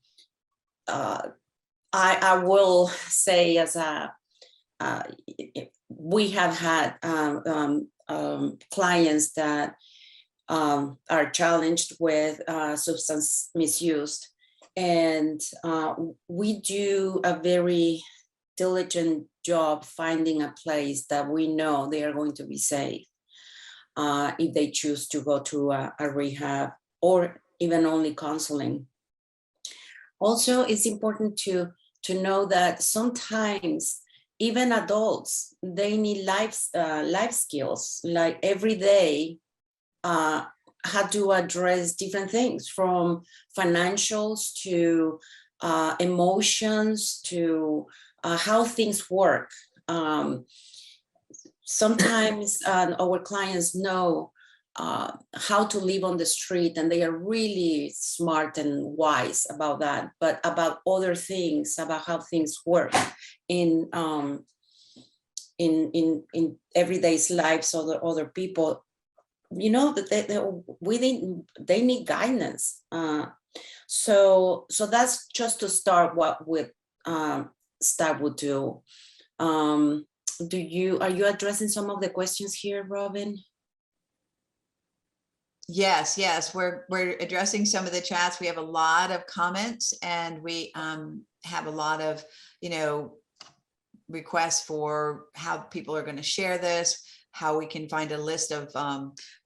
will say, as we have had clients that are challenged with substance misuse. And we do a very diligent job finding a place that we know they are going to be safe if they choose to go to a rehab or even only counseling. Also, it's important to know that sometimes even adults, they need life skills, like every day, how to address different things, from financials to emotions to how things work. Sometimes our clients know how to live on the street, and they are really smart and wise about that, but about other things, about how things work in everyday lives of other people, you know, that they need guidance. So that's just to start what with STAC would do. Are you addressing some of the questions here, Robin? Yes, we're addressing some of the chats. We have a lot of comments, and we have a lot of, you know, requests for how people are going to share this, how we can find a list of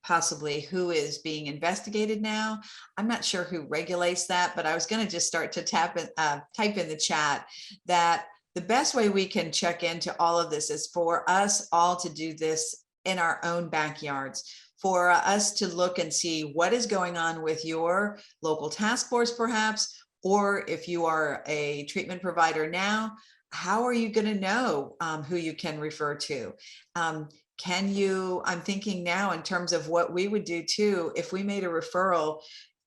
possibly who is being investigated now. I'm not sure who regulates that, but I was going to just start to type in the chat that the best way we can check into all of this is for us all to do this in our own backyards, for us to look and see what is going on with your local task force, perhaps, or if you are a treatment provider now, how are you going to know who you can refer to? Can you, I'm thinking now in terms of what we would do too, if we made a referral,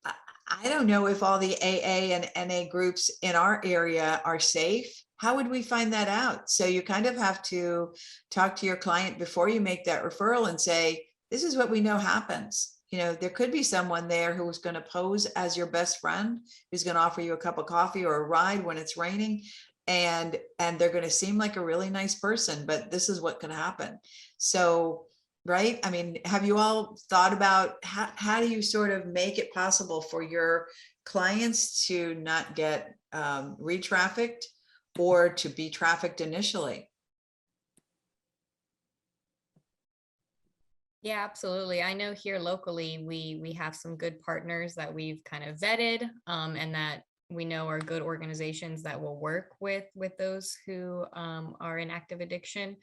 I don't know if all the AA and NA groups in our area are safe how would we find that out? So you kind of have to talk to your client before you make that referral and say, this is what we know happens. You know, there could be someone there who's going to pose as your best friend, who's going to offer you a cup of coffee or a ride when it's raining. And they're going to seem like a really nice person, but this is what can happen. So, right. I mean, have you all thought about how do you sort of make it possible for your clients to not get re-trafficked or to be trafficked initially? Yeah, absolutely. I know here locally, we have some good partners that we've kind of vetted, and that we know are good organizations that will work with those who are in active addiction.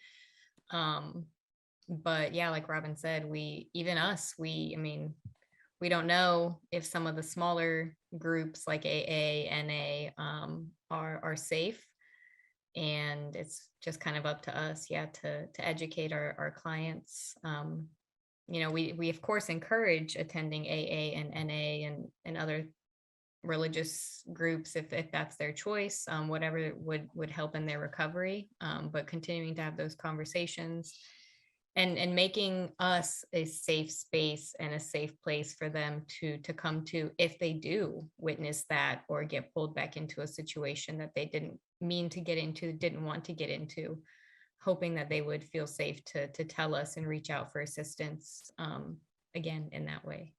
But yeah, like Robin said, I mean, we don't know if some of the smaller groups like AA, NA are safe. And it's just kind of up to us, yeah, to educate our clients. You know, we of course encourage attending AA and NA and other religious groups if that's their choice, whatever would help in their recovery. But continuing to have those conversations and making us a safe space and a safe place for them to come to if they do witness that or get pulled back into a situation that they didn't mean to get into, didn't want to get into, hoping that they would feel safe to tell us and reach out for assistance, again, in that way.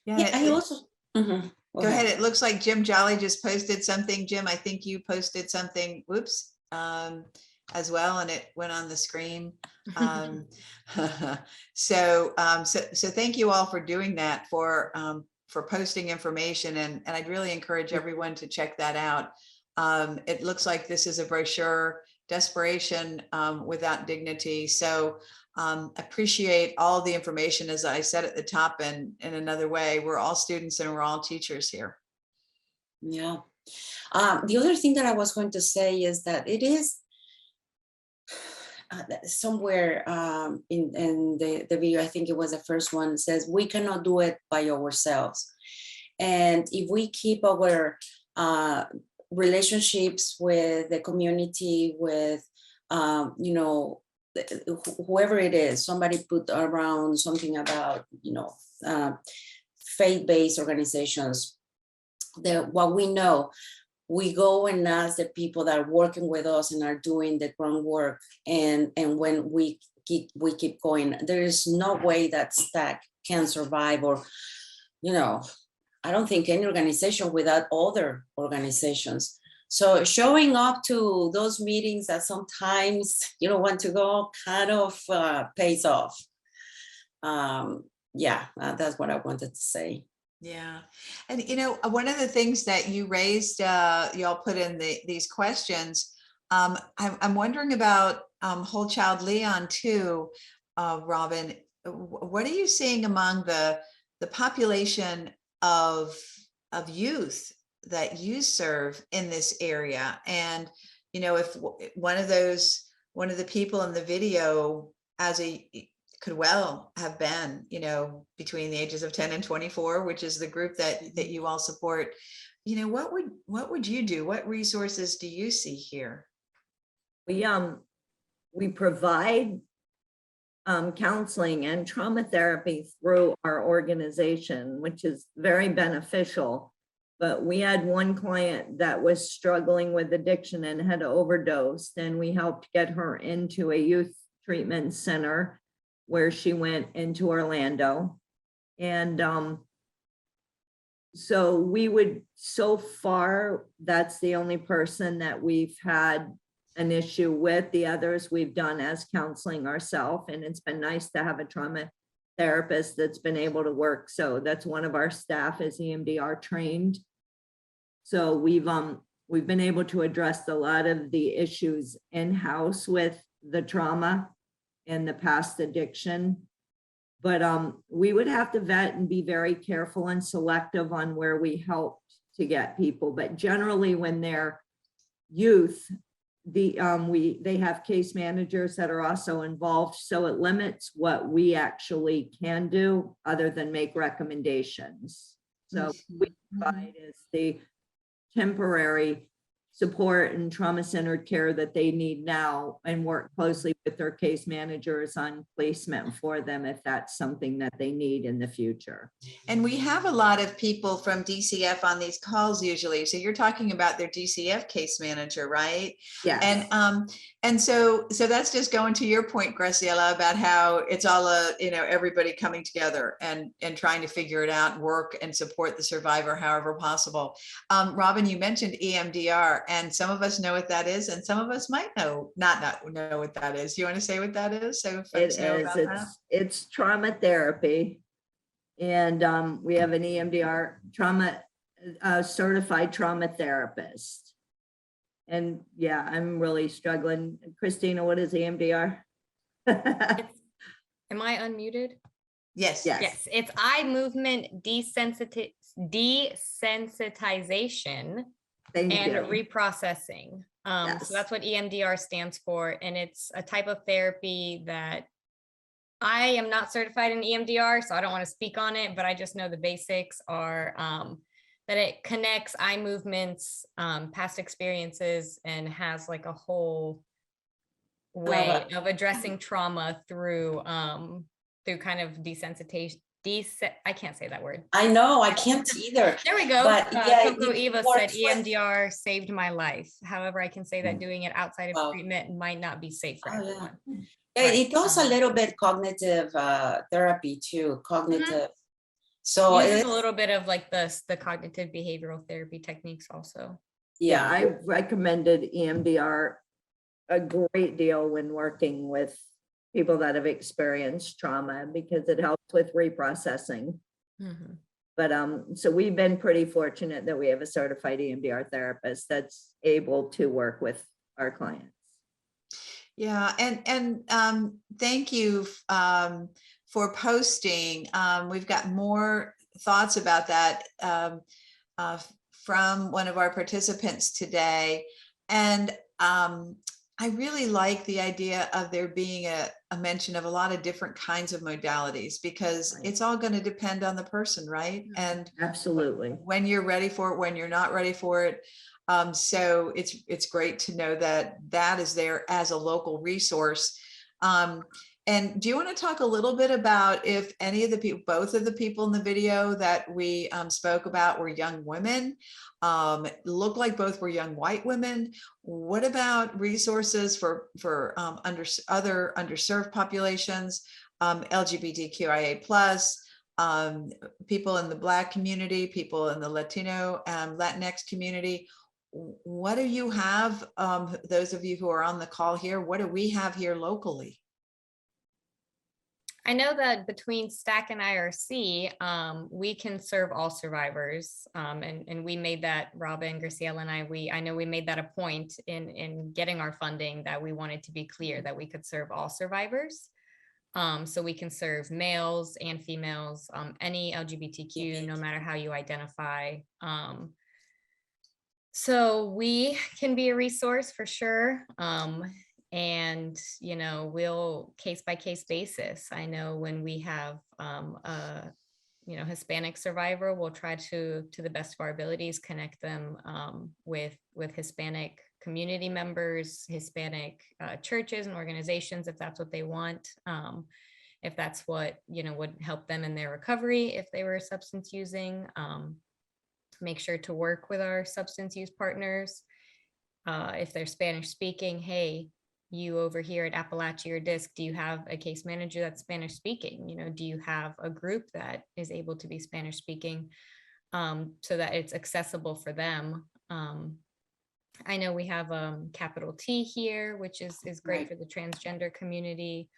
Yeah, I also, go ahead. It looks like Jim Jolly just posted something. Jim, I think you posted something, whoops, as well, and it went on the screen. So thank you all for doing that, for posting information, and I'd really encourage everyone to check that out. It looks like this is a brochure, Desperation Without Dignity. So appreciate all the information. As I said at the top, and in another way, we're all students and we're all teachers here. Yeah. The other thing that I was going to say is that it is somewhere in the video, I think it was the first one, says we cannot do it by ourselves. And if we keep our relationships with the community, with, you know, whoever it is, somebody put around something about, you know, faith-based organizations, what we know, we go and ask the people that are working with us and are doing the groundwork. And when we keep going, there is no way that STAC can survive, or, you know, I don't think any organization without other organizations. So showing up to those meetings that sometimes you don't want to go kind of pays off. Yeah, that's what I wanted to say. Yeah. And, you know, one of the things that you raised, y'all put in these questions, I'm wondering about Whole Child Leon too, Robin. What are you seeing among the population of youth that you serve in this area? And, you know, if one of the people in the video could well have been, you know, between the ages of 10 and 24, which is the group that you all support, you know, what would you do? What resources do you see here? We provide counseling and trauma therapy through our organization, which is very beneficial. But we had one client that was struggling with addiction and had overdosed, and we helped get her into a youth treatment center where she went into Orlando. And so far, that's the only person that we've had an issue with. The others we've done as counseling ourselves, and it's been nice to have a trauma therapist that's been able to work. So that's one of our staff is EMDR trained. So we've been able to address a lot of the issues in-house with the trauma and the past addiction. But we would have to vet and be very careful and selective on where we help to get people. But generally when they're youth, they have case managers that are also involved. So it limits what we actually can do other than make recommendations. So we provide is the temporary support and trauma-centered care that they need now, and work closely with their case managers on placement for them if that's something that they need in the future. And we have a lot of people from DCF on these calls usually. So you're talking about their DCF case manager, right? Yes. And so that's just going to your point, Graciela, about how it's all everybody coming together and trying to figure it out, work and support the survivor however possible. Robin, you mentioned EMDR, and some of us know what that is, and some of us might not know what that is. You want to say what that is? So folks know about that? It's trauma therapy. And we have an EMDR trauma certified trauma therapist. And yeah, I'm really struggling. Kristina, what is EMDR? Am I unmuted? Yes. Yes, it's eye movement desensitization Thank and you. reprocessing. Yes. So that's what EMDR stands for. And it's a type of therapy that I am not certified in EMDR, so I don't want to speak on it, but I just know the basics are that it connects eye movements, past experiences, and has like a whole way of addressing trauma through kind of desensitization. I can't say that word. I know, I can't either. There we go. But yeah, Coco it Eva works said with- EMDR saved my life. However, I can say that doing it outside of Wow. treatment might not be safe for Oh, yeah. everyone. Yeah, Right. it does a little bit cognitive therapy too, cognitive. So Uses it's a little bit of like the cognitive behavioral therapy techniques also. Yeah, yeah. I recommended EMDR a great deal when working with people that have experienced trauma, because it helps with reprocessing. Mhm. But so we've been pretty fortunate that we have a certified EMDR therapist that's able to work with our clients. Yeah, and thank you for posting. We've got more thoughts about that from one of our participants today. And I really like the idea of there being a mention of a lot of different kinds of modalities, because Right. it's all going to depend on the person, right? And Absolutely. when you're ready for it, when you're not ready for it. So it's great to know that that is there as a local resource. And do you want to talk a little bit about if any of the people, both of the people in the video that we spoke about were young women, look like both were young white women? What about resources for other underserved populations, LGBTQIA+, people in the Black community, people in the Latino, Latinx community? What do you have, those of you who are on the call here, what do we have here locally? I know that between STAC and IRC, we can serve all survivors. And we made that, Robin, Graciela, and I know we made that a point in getting our funding, that we wanted to be clear that we could serve all survivors. So we can serve males and females, any LGBTQ, no matter how you identify. So we can be a resource for sure. And, we'll case by case basis. I know when we have a Hispanic survivor, we'll try to the best of our abilities, connect them with Hispanic community members, Hispanic churches and organizations, if that's what they want. If that's what, would help them in their recovery, if they were substance using. Make sure to work with our substance use partners. If they're Spanish speaking, hey, you over here at Appalachia or DISC, do you have a case manager that's Spanish speaking? Do you have a group that is able to be Spanish speaking, so that it's accessible for them? I know we have capital T here, which is great Right. for the transgender community.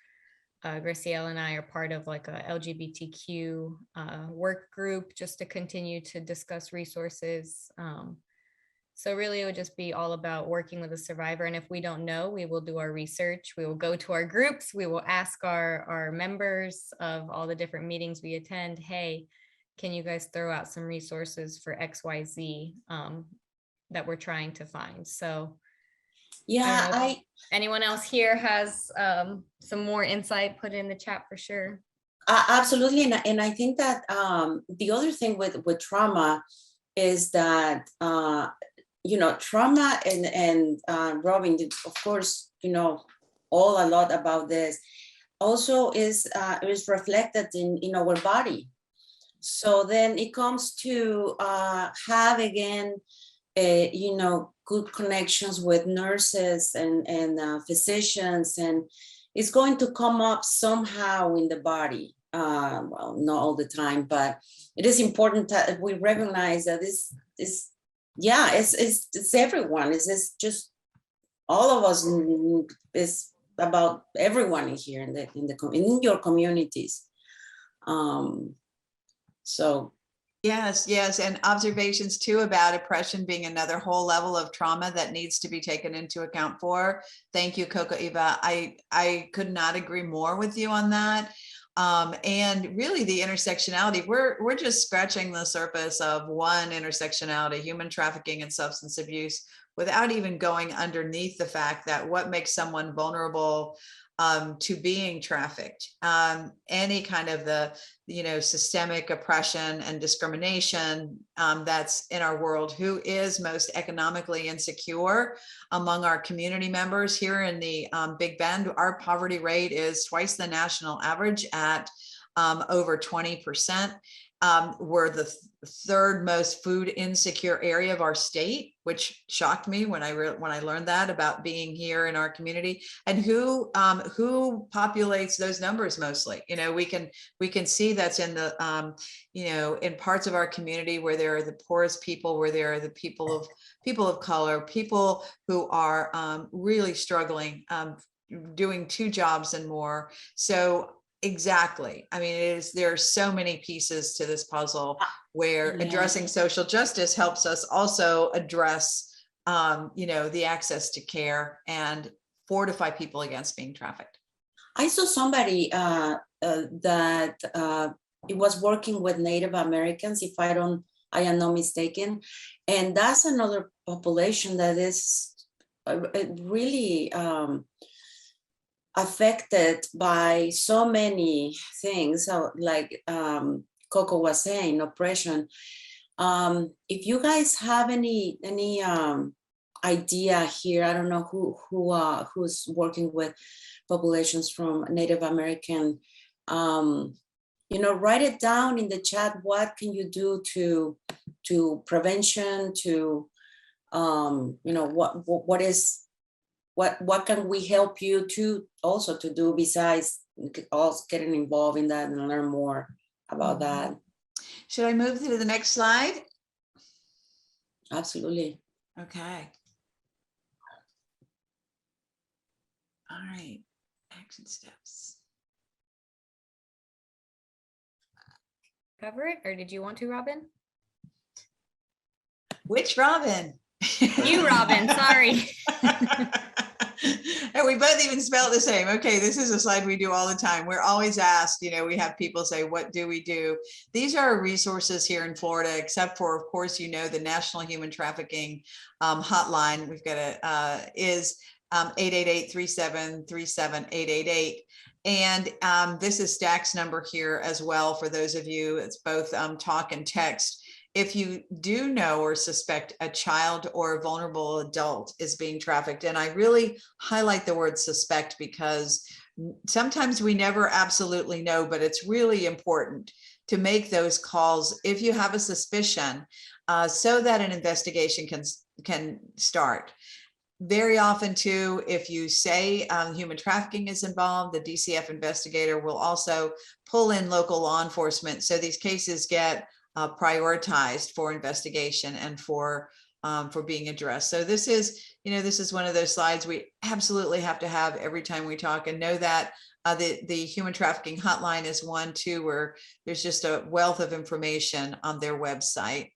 Graciela and I are part of like a LGBTQ work group, just to continue to discuss resources. So really it would just be all about working with a survivor. And if we don't know, we will do our research. We will go to our groups. We will ask our members of all the different meetings we attend, hey, can you guys throw out some resources for XYZ that we're trying to find? So Yeah, anyone else here has some more insight, put in the chat for sure. Absolutely. And I think that the other thing with trauma is that trauma and Robin, of course, all a lot about this also is reflected in our body. So then it comes to have again, good connections with nurses and physicians, and it's going to come up somehow in the body. Well, not all the time, but it is important that we recognize that it's everyone. It's just all of us. It's about everyone here in your communities. So. Yes, and observations too about oppression being another whole level of trauma that needs to be taken into account for. Thank you, Coco Eva. I could not agree more with you on that. And really the intersectionality, we're just scratching the surface of one intersectionality, human trafficking and substance abuse, without even going underneath the fact that what makes someone vulnerable to being trafficked, any kind of the, systemic oppression and discrimination that's in our world. Who is most economically insecure among our community members here in the Big Bend? Our poverty rate is twice the national average at over 20%. We're the third most food insecure area of our state, which shocked me when I learned that about being here in our community. And who populates those numbers mostly? We can see that's in the in parts of our community where there are the poorest people, where there are the people of color, people who are really struggling, doing 2 jobs and more. So exactly. I mean, there are so many pieces to this puzzle where addressing social justice helps us also address, the access to care and fortify people against being trafficked. I saw somebody that it was working with Native Americans, if I am not mistaken, and that's another population that is really affected by so many things, like Coco was saying, oppression. If you guys have any idea here, I don't know who's working with populations from Native American, write it down in the chat. What can you do to prevention, to what can we help you to also to do besides also getting involved in that and learn more about that? Should I move to the next slide? Absolutely. Okay. All right. Action steps. Cover it, or did you want to, Robin? Which Robin? You, Robin, sorry. And we both even spell it the same. Okay, this is a slide we do all the time. We're always asked, we have people say, what do we do? These are resources here in Florida, except for, of course, the National Human Trafficking Hotline. We've got is 888-373-7888. And this is STAC's number here as well. For those of you, it's both talk and text. If you do know or suspect a child or a vulnerable adult is being trafficked, and I really highlight the word suspect because sometimes we never absolutely know, but it's really important to make those calls if you have a suspicion, so that an investigation can start. Very often too, if you say human trafficking is involved, the DCF investigator will also pull in local law enforcement. So these cases get prioritized for investigation and for being addressed. So this is one of those slides we absolutely have to have every time we talk, and know that the human trafficking hotline is one too, where there's just a wealth of information on their website.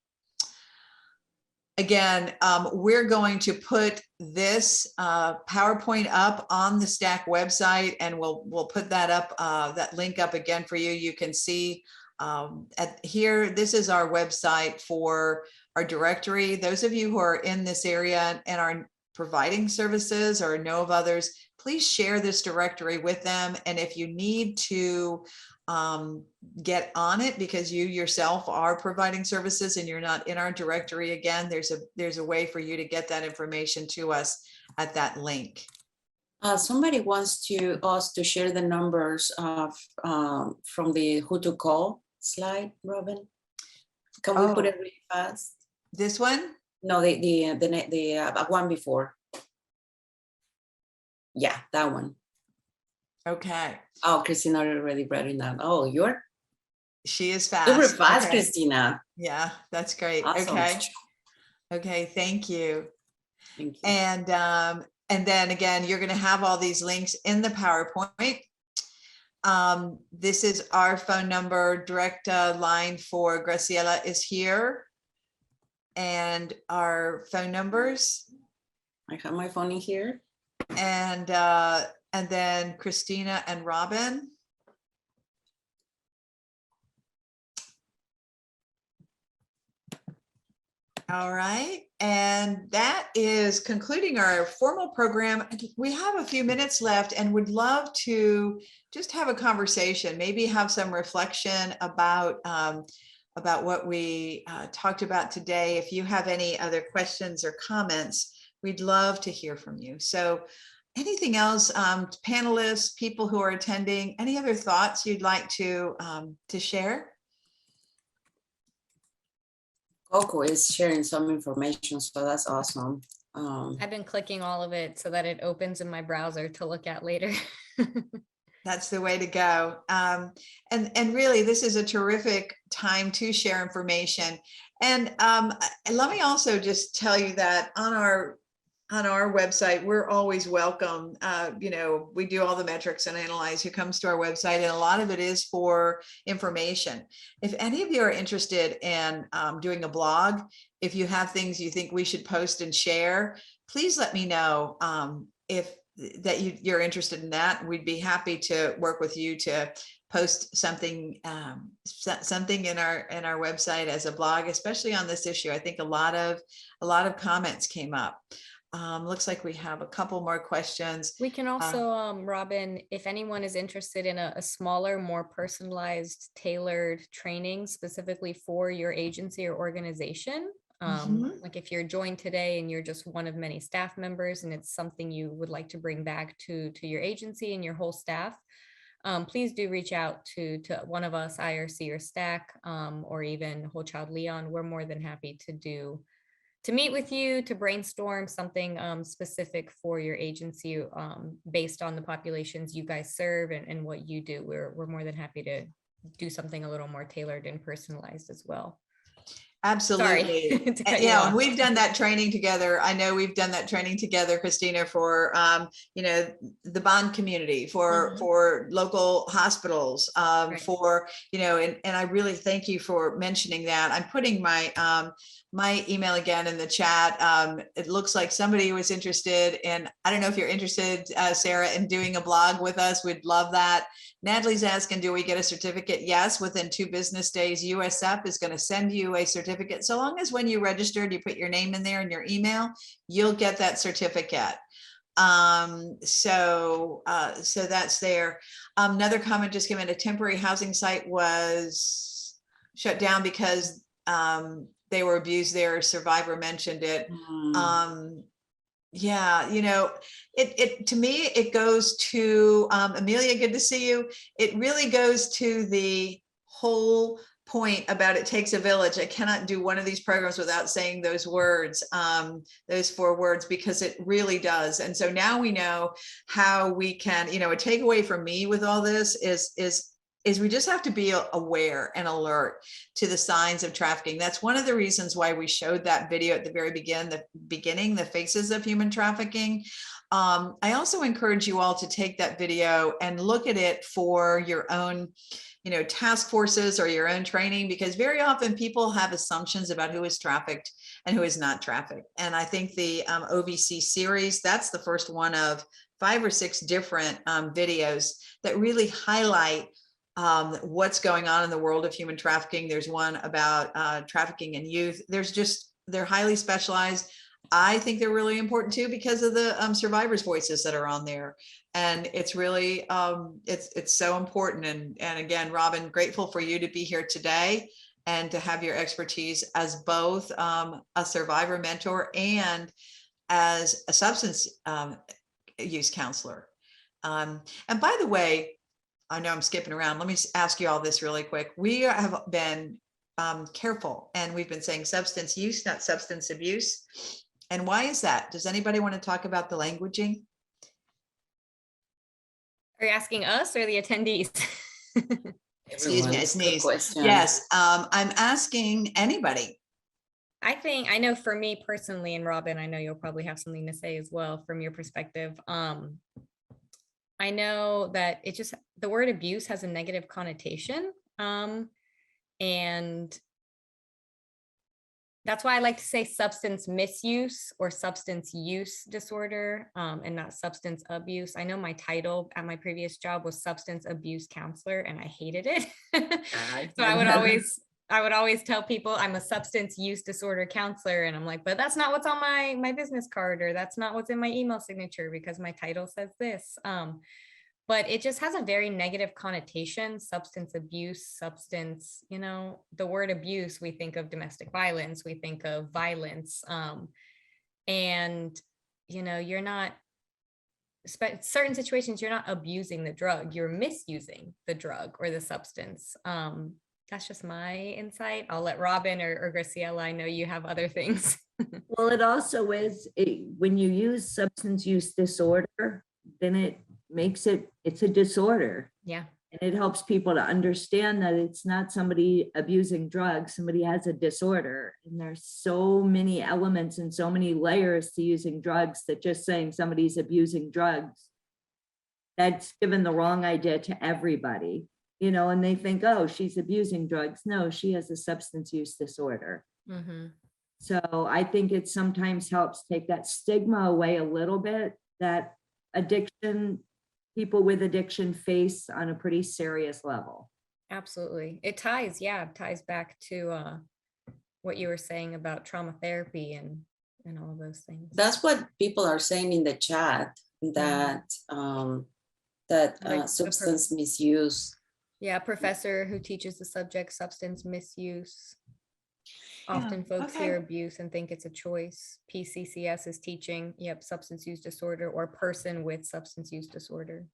Again, we're going to put this PowerPoint up on the STAC website, and we'll put that up, that link up again for you. You can see here, this is our website for our directory. Those of you who are in this area and are providing services or know of others, please share this directory with them. And if you need to get on it because you yourself are providing services and you're not in our directory again, there's a way for you to get that information to us at that link. Somebody wants us to share the numbers of from the who to call slide, Robin. Can we put it really fast? This one? No, the one before. Yeah, that one. Okay. Oh, Kristina already read it down. Oh, She is super fast. fast, Okay. Kristina. Yeah, that's great. Awesome. Okay. Okay, thank you. Thank you. And then again, you're going to have all these links in the PowerPoint. This is our phone number. Direct line for Graciela is here. And our phone numbers. I have my phone in here. And then Kristina and Robin. All right, and that is concluding our formal program. We have a few minutes left and would love to just have a conversation, maybe have some reflection about what we talked about today. If you have any other questions or comments, we'd love to hear from you. So anything else, panelists, people who are attending, any other thoughts you'd like to share? Coco is sharing some information, so that's awesome. I've been clicking all of it so that it opens in my browser to look at later. That's the way to go. And really, this is a terrific time to share information. And let me also just tell you that on our website, we're always welcome. We do all the metrics and analyze who comes to our website, and a lot of it is for information. If any of you are interested in doing a blog, if you have things you think we should post and share, please let me know if you're interested in that. We'd be happy to work with you to post something in our website as a blog, especially on this issue. I think a lot of comments came up. Looks like we have a couple more questions. We can also, Robin, if anyone is interested in a smaller, more personalized, tailored training specifically for your agency or organization, like if you're joined today and you're just one of many staff members and it's something you would like to bring back to your agency and your whole staff, please do reach out to one of us, IRC or STAC, or even Whole Child Leon. We're more than happy to meet with you, to brainstorm something specific for your agency based on the populations you guys serve and what you do. We're more than happy to do something a little more tailored and personalized as well. Absolutely. Yeah, and we've done that training together. I know we've done that training together, Kristina, for the bond community, for local hospitals, for and I really thank you for mentioning that. I'm putting my email again in the chat. It looks like somebody was interested in, I don't know if you're interested, Sarah, in doing a blog with us. We'd love that. Natalie's asking, do we get a certificate? Yes, within 2 business days, USF is going to send you a certificate. So long as when you registered, you put your name in there and your email, you'll get that certificate. So that's there. Another comment just came in: a temporary housing site was shut down because they were abused there. A survivor mentioned it. Yeah, it to me, it goes to Amelia, good to see you. It really goes to the whole point about it takes a village. I cannot do one of these programs without saying those words, those 4 words, because it really does. And so now we know how we can, a takeaway from me with all this is we just have to be aware and alert to the signs of trafficking. That's one of the reasons why we showed that video at the very beginning, the faces of human trafficking. I also encourage you all to take that video and look at it for your own, task forces or your own training, because very often people have assumptions about who is trafficked and who is not trafficked. And I think the OVC series, that's the first one of 5 or 6 different videos that really highlight what's going on in the world of human trafficking. There's one about trafficking in youth. They're highly specialized. I think they're really important too because of the survivors' voices that are on there, and it's really it's so important. And again, Robin, grateful for you to be here today and to have your expertise as both a survivor mentor and as a substance use counselor. And by the way, I know I'm skipping around. Let me ask you all this really quick. We have been careful, and we've been saying substance use, not substance abuse. And why is that? Does anybody want to talk about the languaging? Are you asking us or the attendees? Excuse me, I Everyone, good sneezed. question. Yes, I'm asking anybody. I know for me personally, and Robin, I know you'll probably have something to say as well from your perspective. I know that the word abuse has a negative connotation. And that's why I like to say substance misuse or substance use disorder, and not substance abuse. I know my title at my previous job was substance abuse counselor, and I hated it. So I would always tell people I'm a substance use disorder counselor, and I'm like, but that's not what's on my business card, or that's not what's in my email signature because my title says this. But it just has a very negative connotation. Substance abuse, substance, the word abuse, we think of domestic violence, we think of violence. And, you're not, certain situations, you're not abusing the drug, you're misusing the drug or the substance. That's just my insight. I'll let Robin or Graciela, I know you have other things. Well, it also is, when you use substance use disorder, then it's a disorder. Yeah. And it helps people to understand that it's not somebody abusing drugs, somebody has a disorder. And there's so many elements and so many layers to using drugs that just saying somebody's abusing drugs, that's given the wrong idea to everybody, and they think, oh, she's abusing drugs. No, she has a substance use disorder. Mm-hmm. So I think it sometimes helps take that stigma away a little bit that people with addiction face on a pretty serious level. Absolutely. It ties back to what you were saying about trauma therapy and all of those things. That's what people are saying in the chat, that Like substance misuse. Yeah, professor who teaches the subject substance misuse. Often folks hear abuse and think it's a choice. PCCS is teaching, substance use disorder or person with substance use disorder.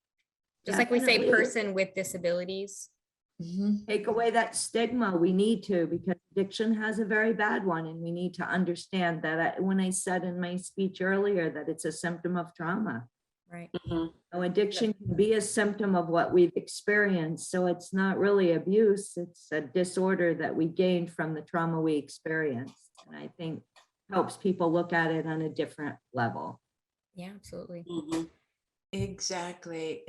Just like we say Definitely. person with disabilities. Take away that stigma. We need to, because addiction has a very bad one, and we need to understand that. When I said in my speech earlier that it's a symptom of trauma. Right. So addiction can be a symptom of what we've experienced. So it's not really abuse. It's a disorder that we gained from the trauma we experienced. And I think helps people look at it on a different level. Yeah, absolutely. Exactly.